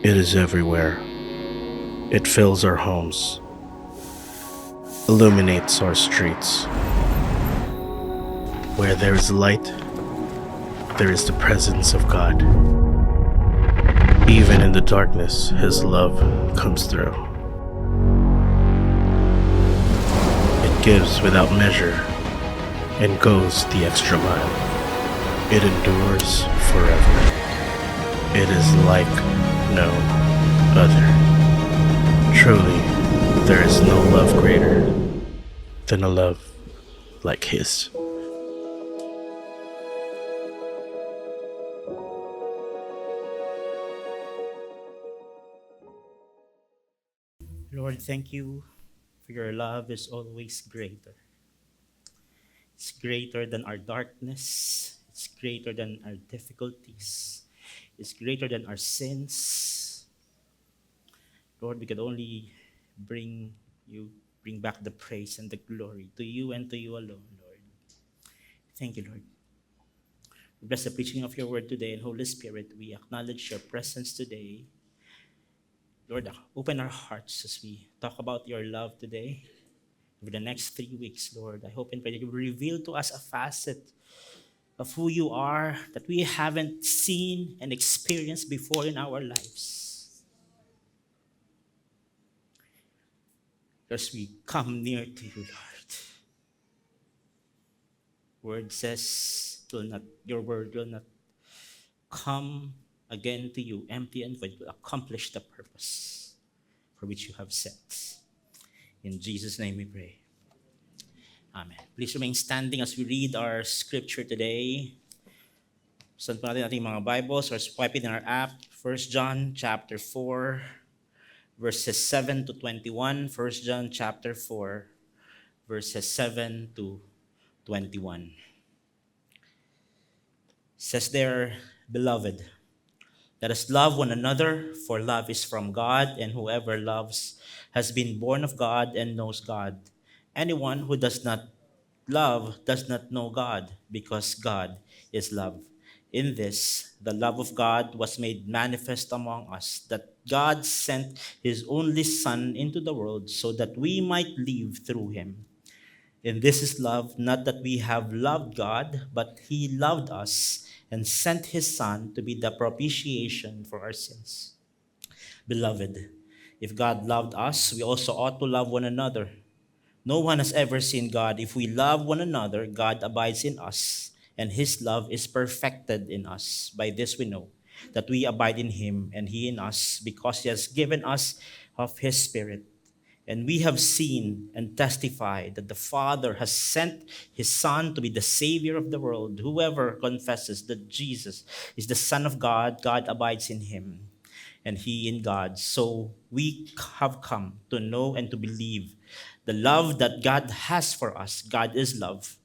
It is everywhere. It fills our homes, illuminates our streets. Where there is light, there is the presence of God. Even in the darkness, His love comes through. It gives without measure and goes the extra mile. It endures forever. It is like no other. Truly, there is no love greater than a love like His. Lord, thank you for your love is always greater. It's greater than our darkness. It's greater than our difficulties. It's greater than our sins. Lord, we could only bring bring back the praise and the glory to you and to you alone, Lord. Thank you, Lord. We bless the preaching of your word today, and Holy Spirit, we acknowledge your presence today. Lord, open our hearts as we talk about your love today. Over the next 3 weeks, Lord, I hope and pray that you will reveal to us a facet of who you are that we haven't seen and experienced before in our lives. As we come near to you, Lord, word says your word will not come again to you empty and void. It will accomplish the purpose for which you have set. In Jesus' name we pray. Amen. Please remain standing as we read our scripture today. Saan po natin ating mga Bibles or swipe it in our app. 1 John chapter 4, verses 7 to 21. 1 John chapter 4, verses 7 to 21. It says there, Beloved, let us love one another, for love is from God, and whoever loves has been born of God and knows God. Anyone who does not love does not know God, because God is love. In this, the love of God was made manifest among us, that God sent his only Son into the world so that we might live through him. And this is love, not that we have loved God, but he loved us and sent his Son to be the propitiation for our sins. Beloved, if God loved us, we also ought to love one another. No one has ever seen God. If we love one another, God abides in us, and his love is perfected in us. By this we know that we abide in him, and he in us, because he has given us of his Spirit. And we have seen and testified that the Father has sent his Son to be the Savior of the world. Whoever confesses that Jesus is the Son of God, God abides in him, and he in God. So we have come to know and to believe the love that God has for us. God is love.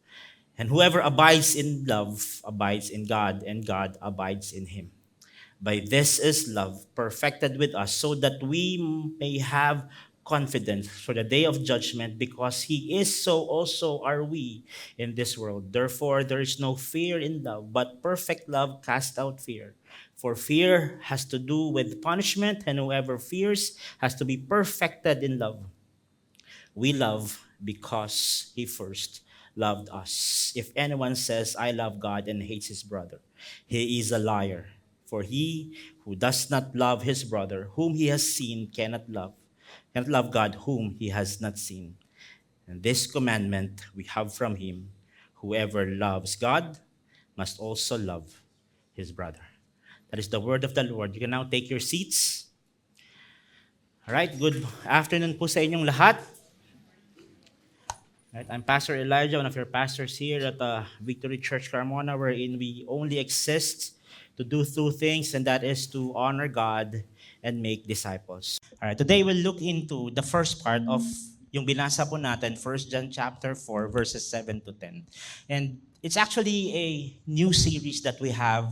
And whoever abides in love abides in God, and God abides in him. By this is love perfected with us, so that we may have confidence for the day of judgment, because he is, so also are we in this world. Therefore, there is no fear in love, but perfect love casts out fear. For fear has to do with punishment, and whoever fears has to be perfected in love. We love because he first loved us. If anyone says, I love God, and hates his brother, he is a liar. For he who does not love his brother, whom he has seen, cannot love God, whom he has not seen. And this commandment we have from him: whoever loves God must also love his brother. That is the word of the Lord. You can now take your seats. All right, good afternoon po sa inyong lahat. Right, I'm Pastor Elijah, one of your pastors here at Victory Church Carmona, wherein we only exist to do two things, and that is to honor God and make disciples. All right, today we'll look into the first part of yung binasa po natin, 1 John chapter 4, verses 7 to 10. And it's actually a new series that we have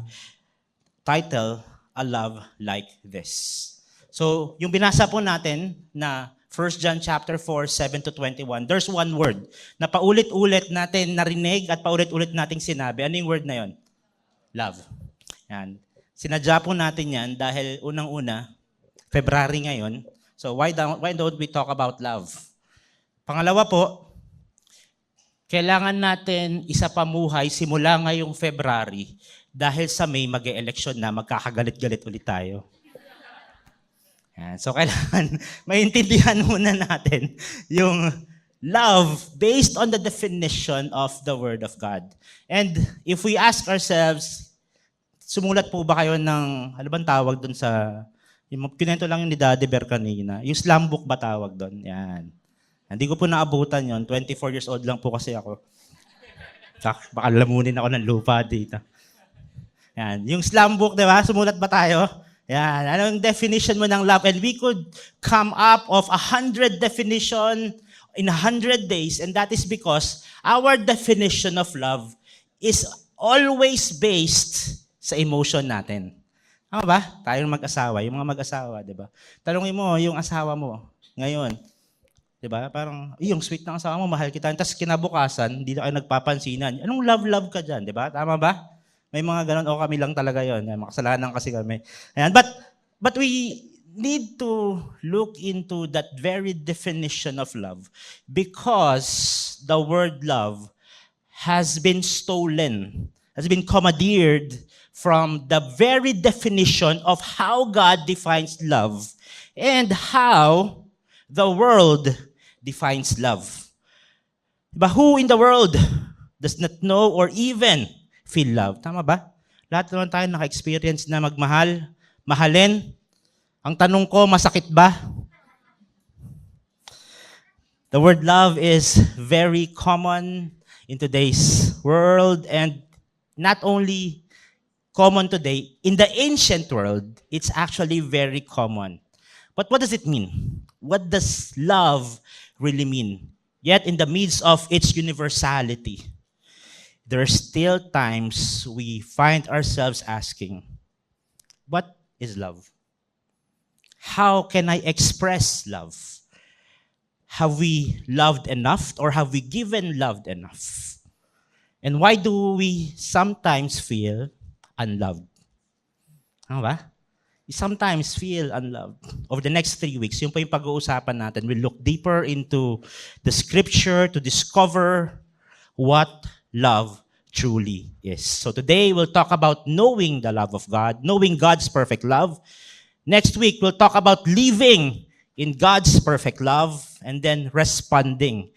titled, A Love Like This. So, yung binasa po natin na 1 John chapter 4, 7 to 21, there's one word na paulit-ulit natin narinig at paulit-ulit nating sinabi. Ano yung word na yon? Love. Yan. Sinadya po natin yan dahil unang-una, February ngayon. So why don't we talk about love? Pangalawa po, kailangan natin isa pamuhay simula ngayong February dahil sa May mag-e-election na, magkakagalit-galit ulit tayo. Yan. So kailangan maintindihan muna natin yung love based on the definition of the Word of God. And if we ask ourselves, sumulat po ba kayo ng, ano bang tawag doon sa, yung kinento lang yung ni Daddy Bear kanina, yung slam book ba tawag doon? Yan. Hindi ko po naabutan yon. 24 years old lang po kasi ako. Baka lamunin ako ng lupa dito. Yan. Yung slam book, di ba? Sumulat ba tayo? Yan. Anong definition mo ng love? And we could come up of 100 definition in 100 days. And that is because our definition of love is always based sa emotion natin. Tama ba? Tayong mag-asawa, yung mga mag-asawa, di ba? Tanungin mo yung asawa mo ngayon. Diba? Parang, yung sweet ng asawa mo, mahal kita. Tapos kinabukasan, hindi na kayo nagpapansinan. Anong love-love ka dyan? Diba? Tama ba? May mga ganun, o kami lang talaga yun. Makasalanan kasi kami. Ayan. But we need to look into that very definition of love because the word love has been stolen, has been commandeered from the very definition of how God defines love and how the world defines love. But who in the world does not know or even feel love? Tama ba? Lahat naman tayo naka-experience na magmahal, mahalin. Ang tanong ko, masakit ba? The word love is very common in today's world and not only common today, in the ancient world, it's actually very common. But what does it mean? What does love really mean? Yet in the midst of its universality, there are still times we find ourselves asking, what is love? How can I express love? Have we loved enough or have we given loved enough? And why do we sometimes feel unloved? Ano ba? You sometimes feel unloved. Over the next 3 weeks, yun po yung pag-uusapan natin. We'll look deeper into the scripture to discover what love truly is. So today, we'll talk about knowing the love of God, knowing God's perfect love. Next week, we'll talk about living in God's perfect love and then responding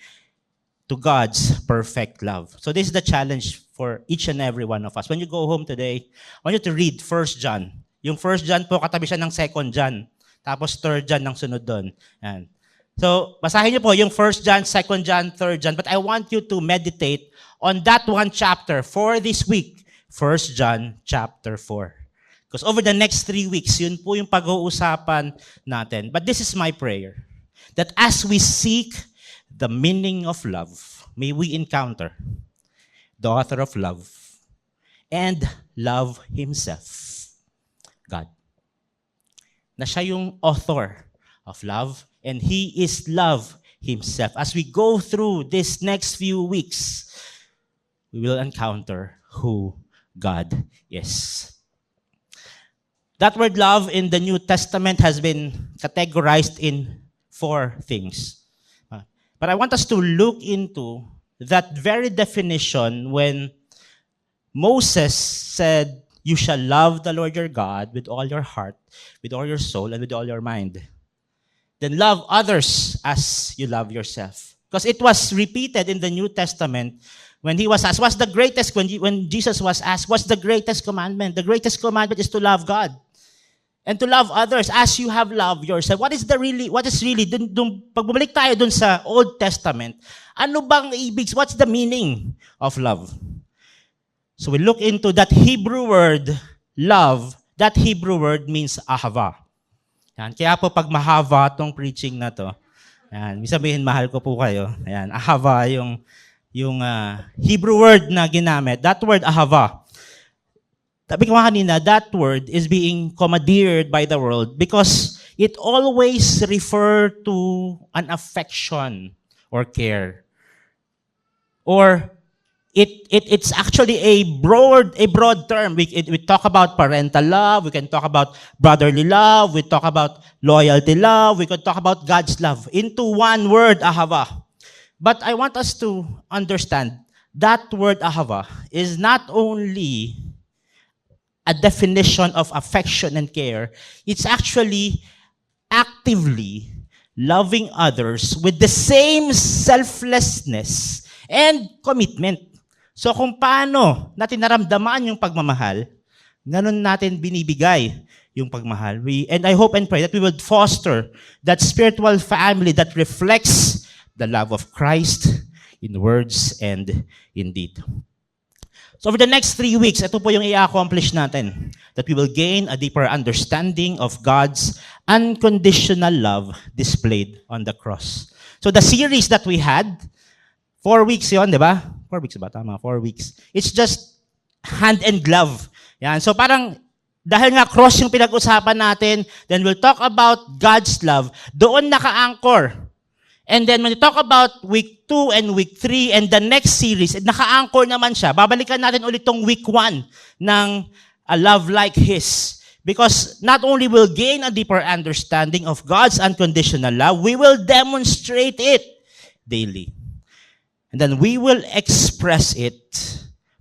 to God's perfect love. So this is the challenge for each and every one of us. When you go home today, I want you to read 1 John. Yung 1 John po, katabi siya ng 2 John. Tapos 3 John ng sunod doon. Yan. So, basahin niyo po yung 1 John, 2 John, 3 John. But I want you to meditate on that one chapter for this week. 1 John chapter 4. Because over the next 3 weeks, yun po yung pag-uusapan natin. But this is my prayer. That as we seek the meaning of love, may we encounter the author of love and love himself. God. Na siya yung author of love and He is love Himself. As we go through this next few weeks, we will encounter who God is. That word love in the New Testament has been categorized in 4 things. But I want us to look into that very definition when Moses said, you shall love the Lord your God with all your heart, with all your soul, and with all your mind. Then love others as you love yourself. Because it was repeated in the New Testament when he was asked, what's the greatest, when Jesus was asked, what's the greatest commandment? The greatest commandment is to love God. And to love others as you have loved yourself. What is really, pag bumalik tayo dun sa Old Testament, ano bang what's the meaning of love? So we look into that Hebrew word, love. That Hebrew word means ahava. Yan. Kaya po pag mahava tong preaching na to, yan, sabihin mahal ko po kayo. Yan, ahava yung Hebrew word na ginamit. That word ahava. Sabi ko kanina, that word is being commandeered by the world because it always refers to an affection or care. Or it's actually a broad term. We talk about parental love, we can talk about brotherly love, we talk about loyalty love, we can talk about God's love into one word, ahava. But I want us to understand that word ahava is not only a definition of affection and care, it's actually actively loving others with the same selflessness and commitment. So kung paano natin naramdaman yung pagmamahal, ganun natin binibigay yung pagmahal. And I hope and pray that we would foster that spiritual family that reflects the love of Christ in words and in deed. So for the next 3 weeks, ito po yung i-accomplish natin. That we will gain a deeper understanding of God's unconditional love displayed on the cross. So the series that we had, 4 weeks yon, di ba? 4 weeks ba? Tama, 4 weeks. It's just hand and glove. Yan. So parang, dahil nga cross yung pinag-usapan natin, then we'll talk about God's love. Doon naka-anchor. And then when we talk about week 2 and week 3 and the next series, naka-anchor naman siya. Babalikan natin ulit tong week 1 ng A Love Like His. Because not only will gain a deeper understanding of God's unconditional love, we will demonstrate it daily. And then we will express it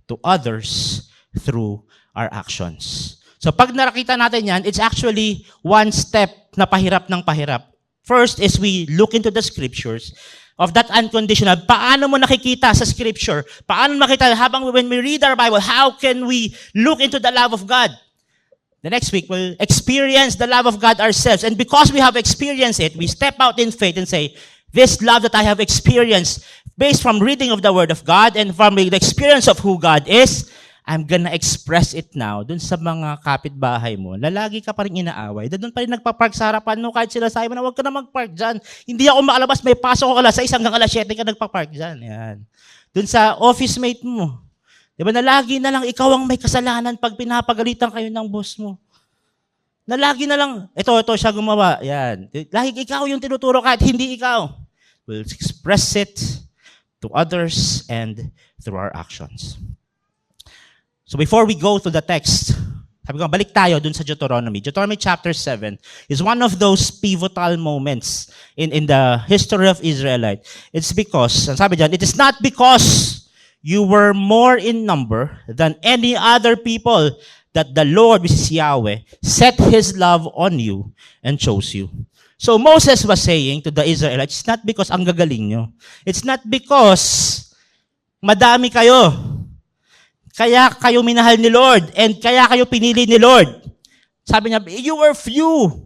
to others through our actions. So pag nakita natin yan, it's actually one step na pahirap ng pahirap. First is we look into the scriptures of that unconditional. Paano mo nakikita sa scripture? Paano makita when we read our Bible, how can we look into the love of God? The next week, we'll experience the love of God ourselves. And because we have experienced it, we step out in faith and say, this love that I have experienced, based from reading of the Word of God and from the experience of who God is, I'm gonna express it now dun sa mga kapitbahay mo. Lalagi ka pa rin inaaway. Doon pa rin nagpa-park sa harapan mo kahit sila sabi mo na huwag ka na mag-park dyan. Hindi ako makalabas, may pasok ako alas 6 hanggang alas 7 ka nagpa-park dyan. Yan. Dun sa office mate mo. Di ba na lagi na lang ikaw ang may kasalanan pag pinapagalitan kayo ng boss mo. Na lagi na lang, ito siya gumawa. Yan. Lagi ikaw yung tinuturo kahit hindi ikaw. We'll express it to others and through our actions. So before we go to the text, sabi ko, balik tayo dun sa Deuteronomy. Deuteronomy chapter 7 is one of those pivotal moments in the history of Israelite. It's because, sabi dyan, it is not because you were more in number than any other people that the Lord, which is Yahweh, set His love on you and chose you. So Moses was saying to the Israelites, it's not because ang gagaling nyo. It's not because madami kayo. Kaya kayo minahal ni Lord and kaya kayo pinili ni Lord. Sabi niya, you were few.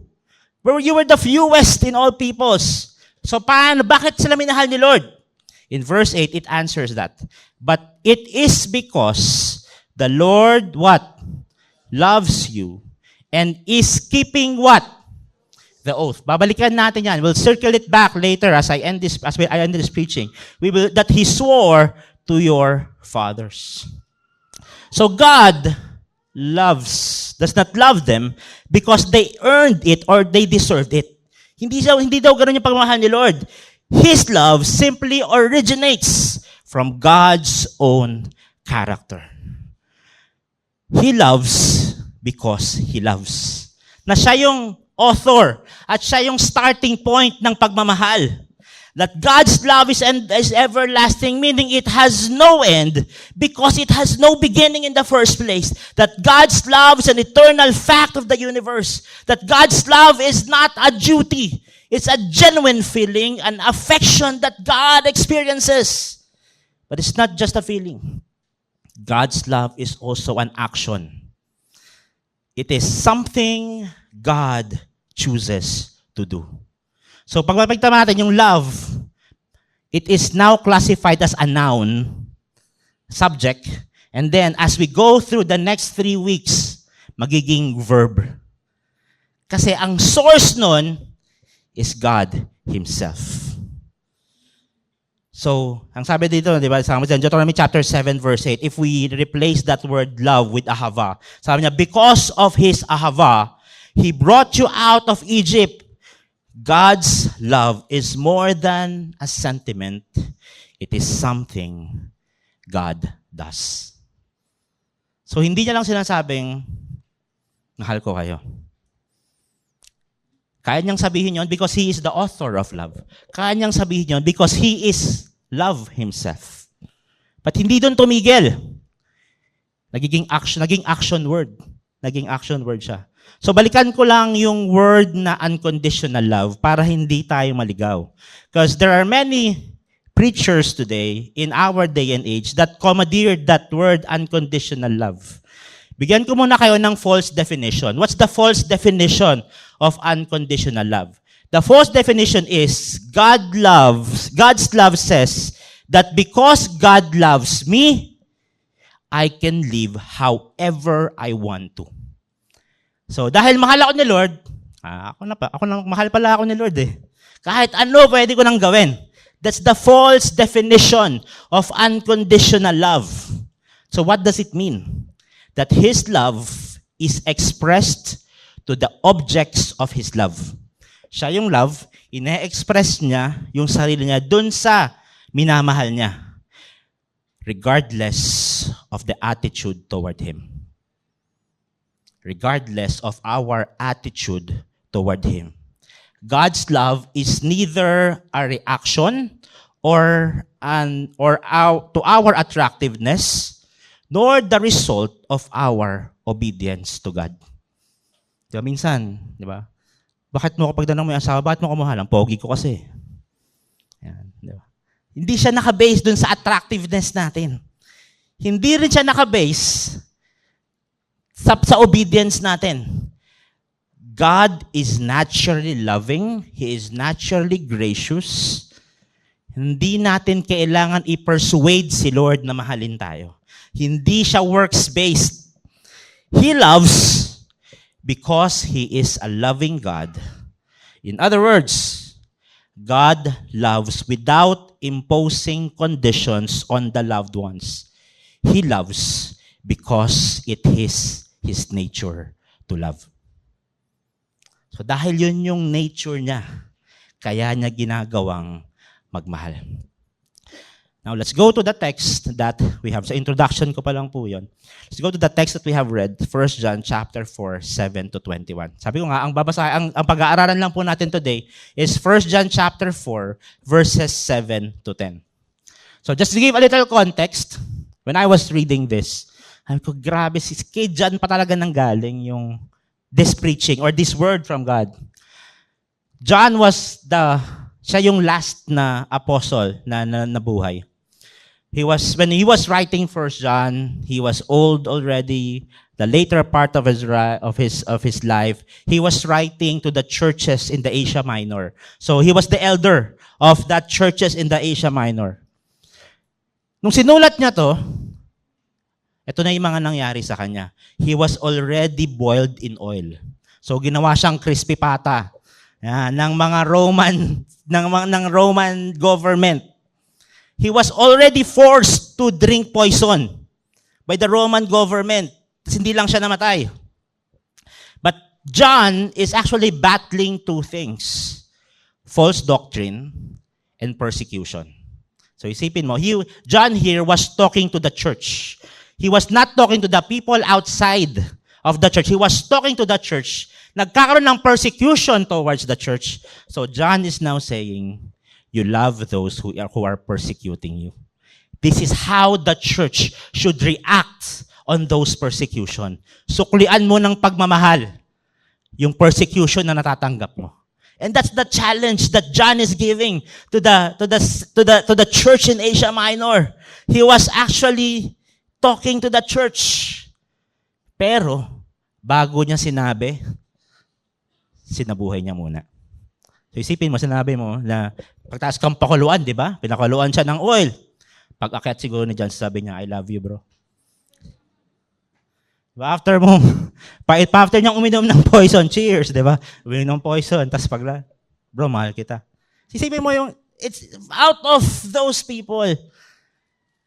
You were the fewest in all peoples. So paano? Bakit sila minahal ni Lord? In verse 8, it answers that. But it is because the Lord, what? Loves you and is keeping what? The oath. Babalikan natin yan. We'll circle it back later as I end this preaching. That He swore to your fathers. So God does not love them because they earned it or they deserved it. Hindi daw ganun yung pagmamahal ni Lord. His love simply originates from God's own character. He loves because He loves. Na siya yung author at siya yung starting point ng pagmamahal. That God's love is everlasting, meaning it has no end because it has no beginning in the first place. That God's love is an eternal fact of the universe. That God's love is not a duty. It's a genuine feeling, an affection that God experiences. But it's not just a feeling. God's love is also an action. It is something God chooses to do. So pag mapagtama natin yung love, it is now classified as a noun, subject, and then as we go through the next 3 weeks, magiging verb. Kasi ang source nun is God Himself. So, ang sabi dito, di ba, sabi sa Deuteronomy chapter 7 verse 8, if we replace that word love with ahava, sabi niya, because of His ahava, He brought you out of Egypt. God's love is more than a sentiment. It is something God does. So hindi niya lang sinasabing, mahal ko kayo. Kaya niyang sabihin yon because He is the author of love. Kaya niyang sabihin yon because He is love Himself. But hindi doon tumigil. Naging action word. Naging action word siya. So balikan ko lang yung word na unconditional love para hindi tayo maligaw. Because there are many preachers today in our day and age that commandeered that word unconditional love. Bigyan ko muna kayo ng false definition. What's the false definition of unconditional love? The false definition is God's love says that because God loves me, I can live however I want to. So dahil mahal ako ni Lord, mahal pala ako ni Lord eh. Kahit ano pwede ko nang gawin. That's the false definition of unconditional love. So what does it mean? That His love is expressed to the objects of His love. Siya yung love, ine-express niya yung sarili niya dun sa minamahal niya. Regardless of the attitude toward Him. Regardless of our attitude toward Him. God's love is neither a reaction to our attractiveness, nor the result of our obedience to God. Diba minsan, di ba? Bakit mo kapag danang may asawa, bakit mo kumuhalang? Pogi ko kasi. Yan, di ba? Hindi siya nakabase dun sa attractiveness natin. Hindi rin siya nakabase sa obedience natin. God is naturally loving. He is naturally gracious. Hindi natin kailangan i-persuade si Lord na mahalin tayo. Hindi siya works-based. He loves because He is a loving God. In other words, God loves without imposing conditions on the loved ones. He loves because it is His nature to love. So dahil yun yung nature niya, kaya niya ginagawang magmahal. Now, let's go to the text that we have. Sa introduction ko pa lang po yun. Let's go to the text that we have read, 1 John chapter 4, 7 to 21. Sabi ko nga, ang pag-aaralan lang po natin today is 1 John chapter 4, verses 7 to 10. So, just to give a little context, when I was reading this, sabi ko, grabe, kay John pa talaga nang galing yung this preaching or this word from God. John siya yung last na apostle na nabuhay. When he was writing 1 John, he was old already. The later part of his life, he was writing to the churches in the Asia Minor. So he was the elder of that churches in the Asia Minor. Nung sinulat niya to, ito na yung mga nangyari sa kanya. He was already boiled in oil. So ginawa siyang crispy pata ng mga ng Roman government. He was already forced to drink poison by the Roman government. Tapos hindi lang siya namatay. But John is actually battling two things. False doctrine and persecution. So isipin mo, John here was talking to the church. He was not talking to the people outside of the church. He was talking to the church. Nagkakaroon ng persecution towards the church. So John is now saying, you love those who are persecuting you. This is how the church should react on those persecution. Suklian mo ng pagmamahal yung persecution na natatanggap mo. And that's the challenge that John is giving to the church in Asia Minor. He was actually talking to the church. Pero bago niya sinabi, sinabuhay niya muna. So isipin mo, sinabi mo na pagtaas kang pakuluan, di ba? Pinakuluan siya ng oil. Pag-akyat siguro ni John, sabi niya, I love you, bro. After niyang uminom ng poison, cheers, di ba? Uminom ng poison, tapos bro, mahal kita. Isipin mo it's out of those people.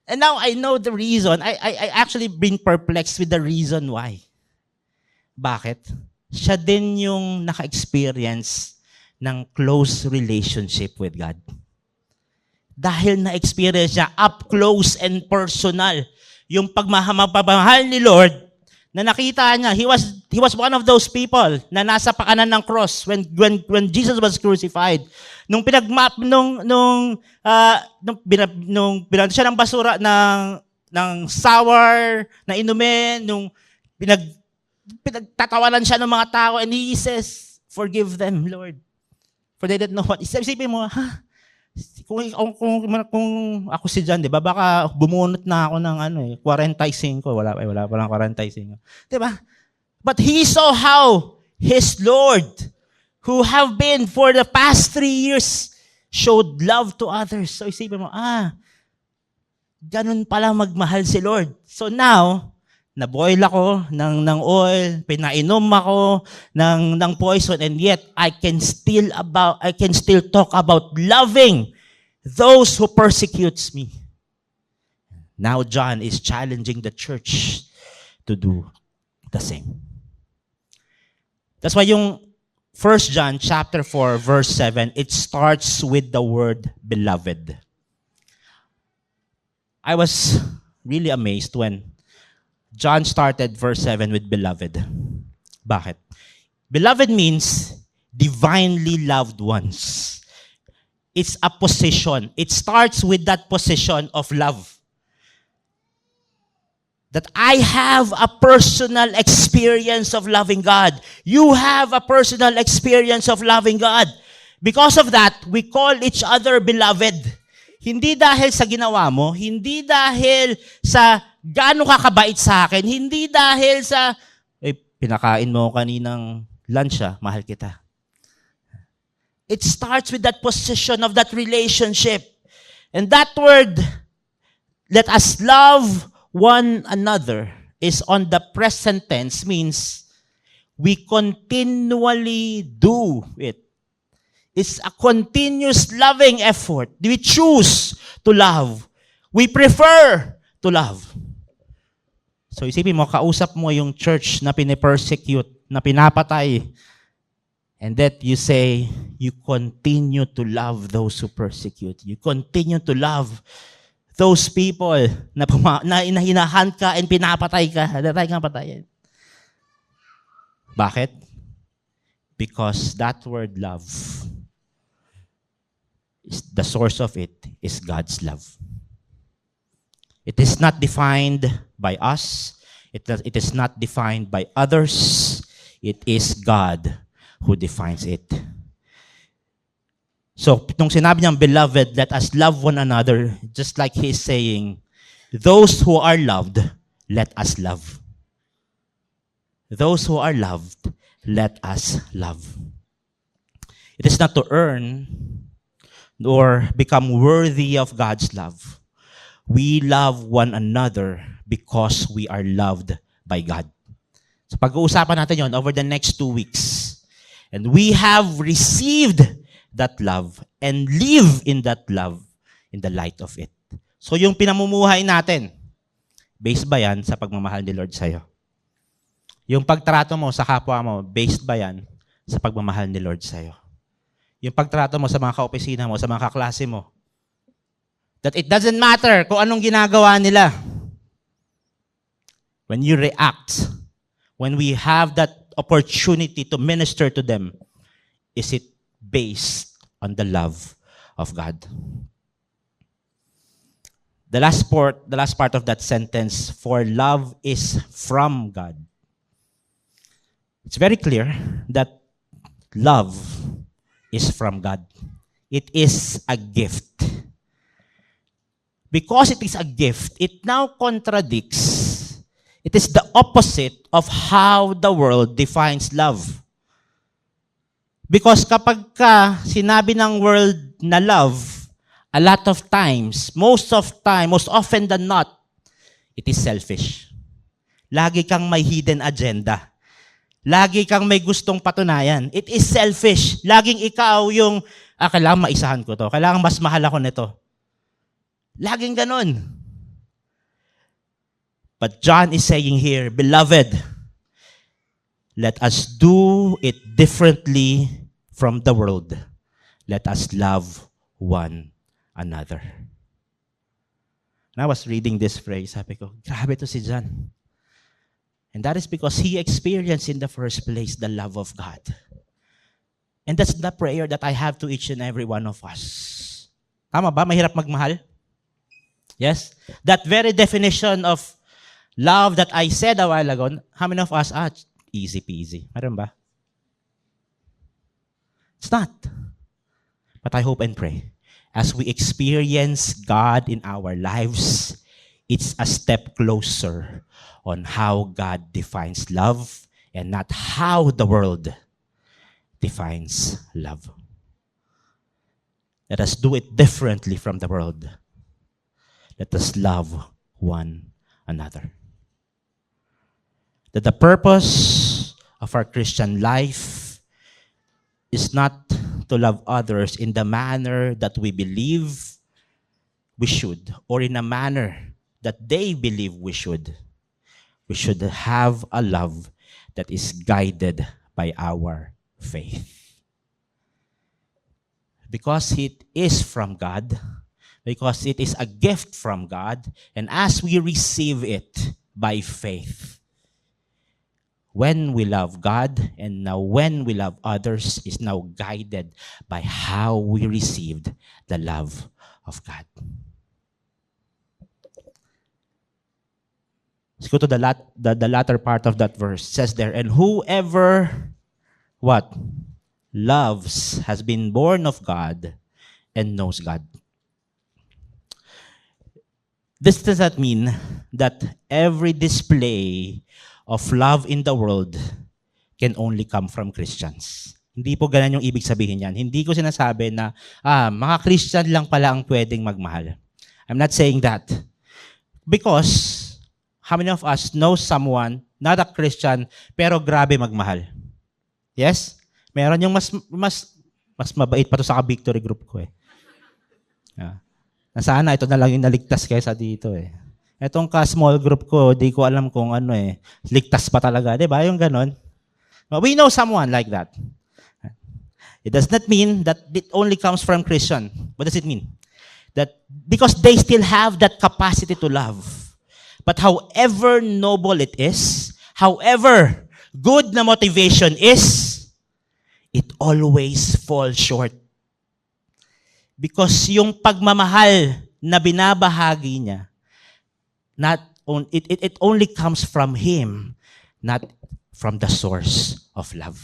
And now I know the reason. I actually been perplexed with the reason why. Bakit? Siya din yung naka-experience ng close relationship with God. Dahil na-experience niya up close and personal yung pagmamahal ni Lord na nakita niya. He was one of those people na nasa pakanan ng cross when Jesus was crucified. Nung binanta siya ng basura ng sour na inumin, nung pinagtatawanan siya ng mga tao, and he says, "Forgive them, Lord, for they don't know what." Isipin mo, kung ako si John, di ba, baka bumunot na ako ng 45. Wala pa lang 45. Di ba? But he saw how his Lord, who have been for the past 3 years, showed love to others. So isipin mo, ganun pala magmahal si Lord. So now, naboil ako ng oil, pinainom ako ng poison, and yet I can still talk about loving those who persecutes me. Now John is challenging the church to do the same. That's why yung 1 John chapter 4 verse 7, it starts with the word beloved. I was really amazed when John started verse 7 with beloved. Bakit? Beloved means divinely loved ones. It's a position. It starts with that position of love. That I have a personal experience of loving God. You have a personal experience of loving God. Because of that, we call each other beloved. Hindi dahil sa ginawa mo, hindi dahil sa gaano ka kabait sa akin, hindi dahil sa, pinakain mo kaninang lunch, mahal kita. It starts with that position of that relationship. And that word, let us love one another, is on the present tense, means we continually do it. It's a continuous loving effort. We choose to love. We prefer to love. So isipin mo, kausap mo yung church na pinipersecute, na pinapatay, and that you say, you continue to love those who persecute. You continue to love those people na inahinahan ka and pinapatay ka. Datay kang patayin. Bakit? Because that word love, the source of it is God's love. It is not defined by us. It is not defined by others. It is God who defines it. So, nung sinabi niyang, beloved, let us love one another, just like He's saying, those who are loved, let us love. Those who are loved, let us love. It is not to earn or become worthy of God's love. We love one another because we are loved by God. So pag-uusapan natin yon over the next 2 weeks. And we have received that love and live in that love in the light of it. So yung pinamumuhay natin, based ba yan sa pagmamahal ni Lord sa'yo? Yung pagtrato mo sa kapwa mo, based ba yan sa pagmamahal ni Lord sa'yo? Yung pagtrato mo sa mga kaopisina mo, sa mga kaklase mo, that it doesn't matter kung anong ginagawa nila. When you react, when we have that opportunity to minister to them, is it based on the love of God? The last part of that sentence, for love is from God. It's very clear that love is from God. It is a gift. Because it is a gift, it now contradicts. It is the opposite of how the world defines love. Because kapag sinabi ng world na love, a lot of times, most often than not, it is selfish. Lagi kang may hidden agenda. Lagi kang may gustong patunayan. It is selfish. Laging ikaw yung, kailangan maisahan ko to. Kailangan mas mahal ako nito. Laging ganun. But John is saying here, beloved, let us do it differently from the world. Let us love one another. When I was reading this phrase, sabi ko, grabe to si John. And that is because he experienced in the first place the love of God. And that's the prayer that I have to each and every one of us. Tama ba? Mahirap magmahal? Yes? That very definition of love that I said a while ago, how many of us, easy peasy. Meron ba? It's not. But I hope and pray, as we experience God in our lives, it's a step closer on how God defines love and not how the world defines love. Let us do it differently from the world. Let us love one another. That the purpose of our Christian life is not to love others in the manner that we believe we should, or in a manner that they believe we should. We should have a love that is guided by our faith. Because it is from God, because it is a gift from God, and as we receive it by faith, when we love God and now when we love others is now guided by how we received the love of God. Let's go to the latter part of that verse. It says there, and whoever, what? Loves has been born of God and knows God. This does not mean that every display of love in the world can only come from Christians. Hindi po ganun yung ibig sabihin yan. Hindi ko sinasabi na, mga Christian lang pala ang pwedeng magmahal. I'm not saying that. Because, how many of us know someone, not a Christian, pero grabe magmahal? Yes? Meron yung mas mabait pa to sa victory group ko eh. Sana ito na lang yung naligtas kaysa dito eh. Etong small group ko, di ko alam kung ano eh, ligtas pa talaga, di ba? Yung ganon. We know someone like that. It does not mean that it only comes from Christian. What does it mean? That because they still have that capacity to love. But however noble it is, however good na motivation is, it always falls short. Because yung pagmamahal na binabahagi niya, it only comes from Him, not from the source of love.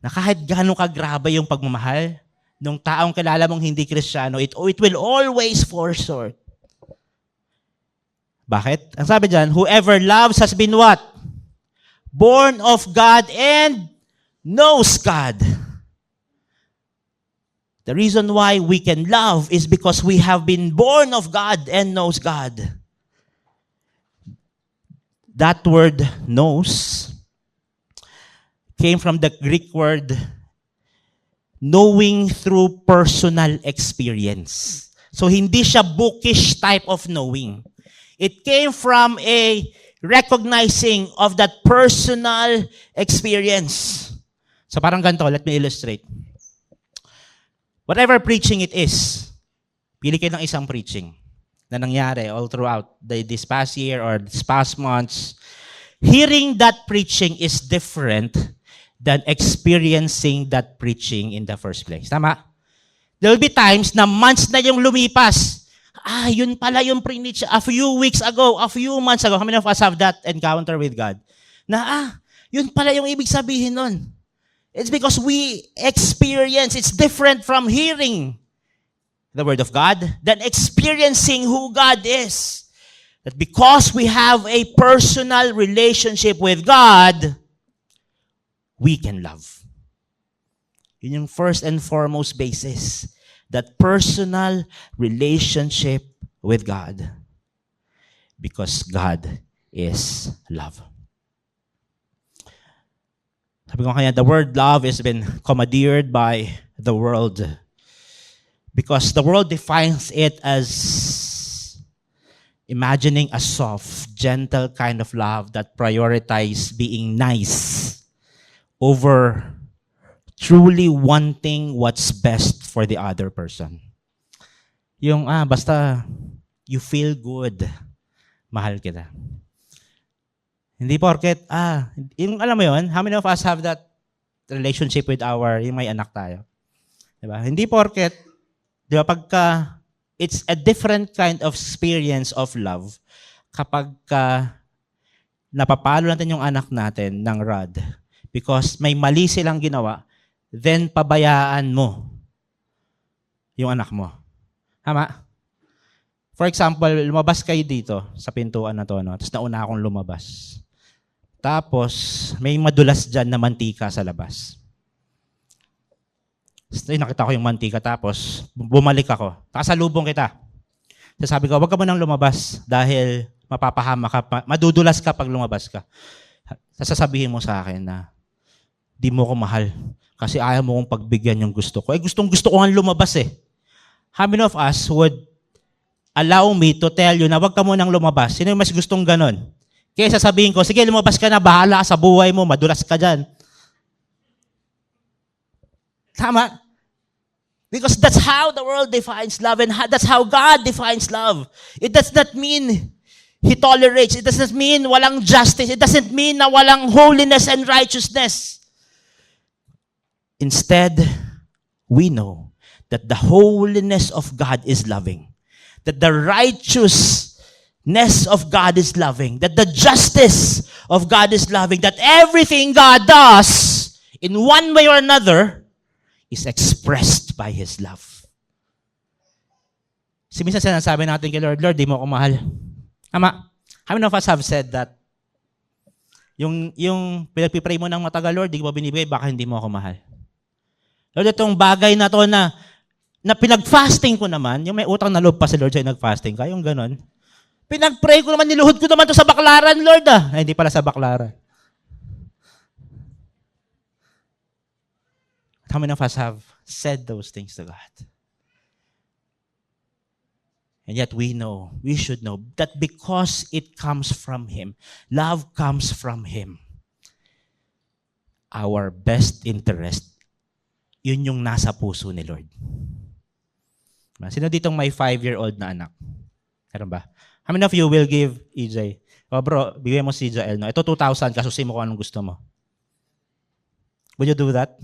Na kahit gaano kagrabe yung pagmamahal ng taong kilala mong hindi Kristiyano, it will always fall short. Bakit? Ang sabi dyan, whoever loves has been what? Born of God and knows God. The reason why we can love is because we have been born of God and knows God. That word knows came from the Greek word knowing through personal experience. So hindi siya bookish type of knowing. It came from a recognizing of that personal experience. So parang ganito, let me illustrate. Whatever preaching it is, pili kayo ng isang preaching na nangyari all throughout this past year or this past months. Hearing that preaching is different than experiencing that preaching in the first place. Tama? There will be times na months na yung lumipas. Yun pala yung preach a few weeks ago, a few months ago. How many of us have that encounter with God? Na yun pala yung ibig sabihin nun. It's because we experience, it's different from hearing the Word of God than experiencing who God is. That because we have a personal relationship with God, we can love. Yun yung first and foremost basis. That personal relationship with God. Because God is love. Sabi ko kanya, the word love has been commandeered by the world. Because the world defines it as imagining a soft, gentle kind of love that prioritizes being nice over truly wanting what's best for the other person. Yung, basta you feel good. Mahal kita. Hindi porket, yung alam mo yon, how many of us have that relationship with yung may anak tayo? Diba? Hindi porket, diba, pagka, it's a different kind of experience of love kapag napapalo natin yung anak natin ng rod because may mali silang ginawa, then pabayaan mo yung anak mo. Tama? For example, lumabas kayo dito sa pintuan na to, no? Tapos nauna akong lumabas. Tapos, may madulas dyan na mantika sa labas. Tapos nakita ko yung mantika, tapos bumalik ako. Nakasalubong kita. Tapos sabi ko, wag ka mo nang lumabas dahil mapapahama ka, madudulas ka pag lumabas ka. Sasabihin mo sa akin na, di mo ko mahal kasi ayaw mo kong pagbigyan yung gusto ko. Gustong-gusto ko nga lumabas eh. How many of us would allow me to tell you na wag ka mo nang lumabas? Sino yung mas gustong ganon? Kaya sasabihin ko, sige, lumabas ka na, bahala ka sa buhay mo, madulas ka dyan. Tama? Because that's how the world defines love and that's how God defines love. It does not mean He tolerates. It doesn't mean walang justice. It doesn't mean na walang holiness and righteousness. Instead, we know that the holiness of God is loving. That the righteousness of God is loving. That the justice of God is loving. That everything God does in one way or another is expressed by His love. Minsan sinasabi natin kay Lord, Lord, di mo ako mahal. Tama. How many of us have said that? Yung pinagpipray mo ng matagal, Lord, di mo binibigay, baka hindi mo ako mahal. Lord, itong bagay na to na pinag-fasting ko naman, yung may utang na loob pa si Lord sa'yo nag-fasting ka, yung ganon. Pinag-pray ko naman, niluhod ko naman to sa baklaran, Lord Ay, hindi pala sa baklaran. How many of us have said those things to God? And yet we should know that because it comes from Him, love comes from Him, our best interest, yun yung nasa puso ni Lord. Sino ditong may 5-year-old na anak? Meron ba? How many of you will give EJ? Oh bro, bigyan mo si Jael. No? Ito 2,000, kasusin mo kung anong gusto mo. Would you do that?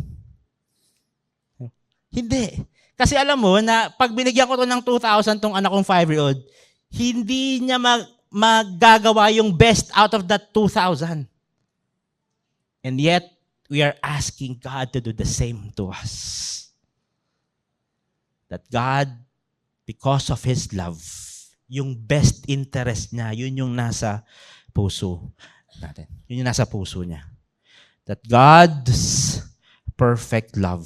Hindi. Kasi alam mo na pag binigyan ko to ng 2,000 tong anak kong 5-year-old, hindi niya magagawa yung best out of that 2,000. And yet, we are asking God to do the same to us. That God, because of His love, yung best interest niya, yun yung nasa puso natin. Yun yung nasa puso niya. That God's perfect love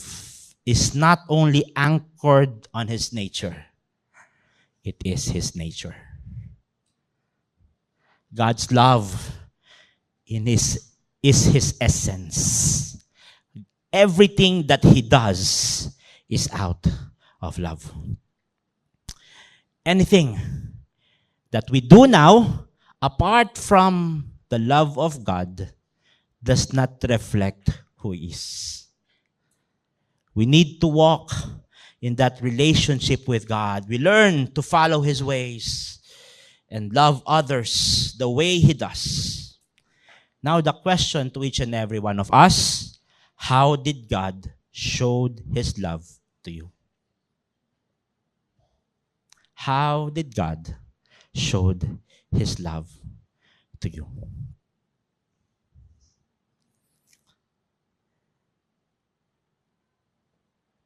is not only anchored on His nature, it is His nature. God's love is His essence. Everything that He does is out of love. Anything that we do now, apart from the love of God, does not reflect who He is. We need to walk in that relationship with God. We learn to follow His ways and love others the way He does. Now the question to each and every one of us, how did God show His love to you? How did God show His love to you?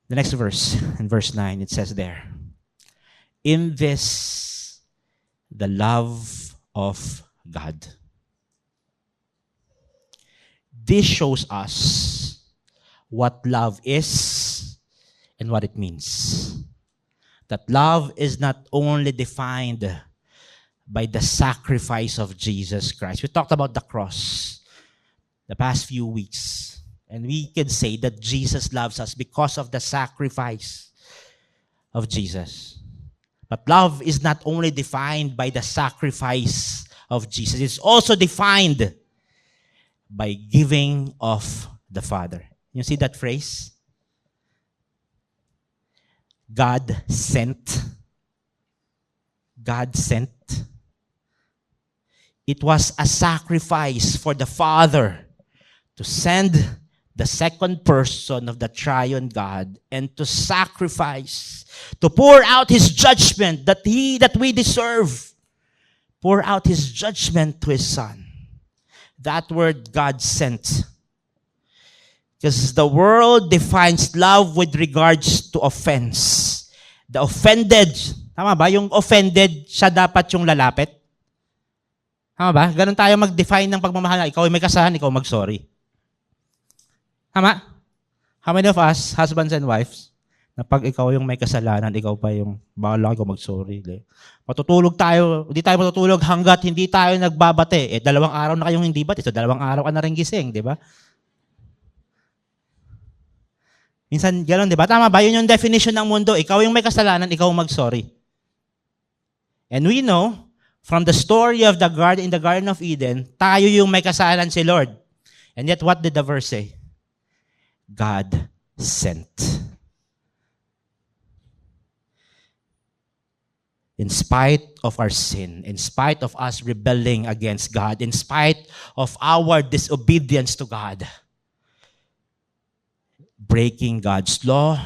The next verse, in verse 9, it says there, in this, the love of God. This shows us what love is and what it means. That love is not only defined by the sacrifice of Jesus Christ. We talked about the cross the past few weeks. And we can say that Jesus loves us because of the sacrifice of Jesus. But love is not only defined by the sacrifice of Jesus. It's also defined by giving of the Father. You see that phrase? God sent. God sent. It was a sacrifice for the Father to send the second person of the triune God and to sacrifice, to pour out His judgment that we deserve. Pour out His judgment to His Son. That word, God sent. Because the world defines love with regards to offense. The offended, tama ba? Yung offended, siya dapat yung lalapit. Tama ba? Ganun tayo mag-define ng pagmamahal. Ikaw ay may kasalanan, ikaw mag-sorry. Tama? How many of us, husbands and wives, na pag ikaw yung may kasalanan, ikaw pa yung bahala, ikaw mag-sorry. Matutulog tayo, hindi tayo matutulog hanggat hindi tayo nagbabate. 2 araw na kayong hindi bate, so 2 araw ka na rin gising, di ba? Minsan, gano'n, di ba? Tama ba? Yun yung definition ng mundo. Ikaw yung may kasalanan, ikaw mag-sorry. And we know, from the story of in the Garden of Eden, tayo yung may kasalanan si Lord. And yet, what did the verse say? God sent. In spite of our sin, in spite of us rebelling against God, in spite of our disobedience to God, breaking God's law,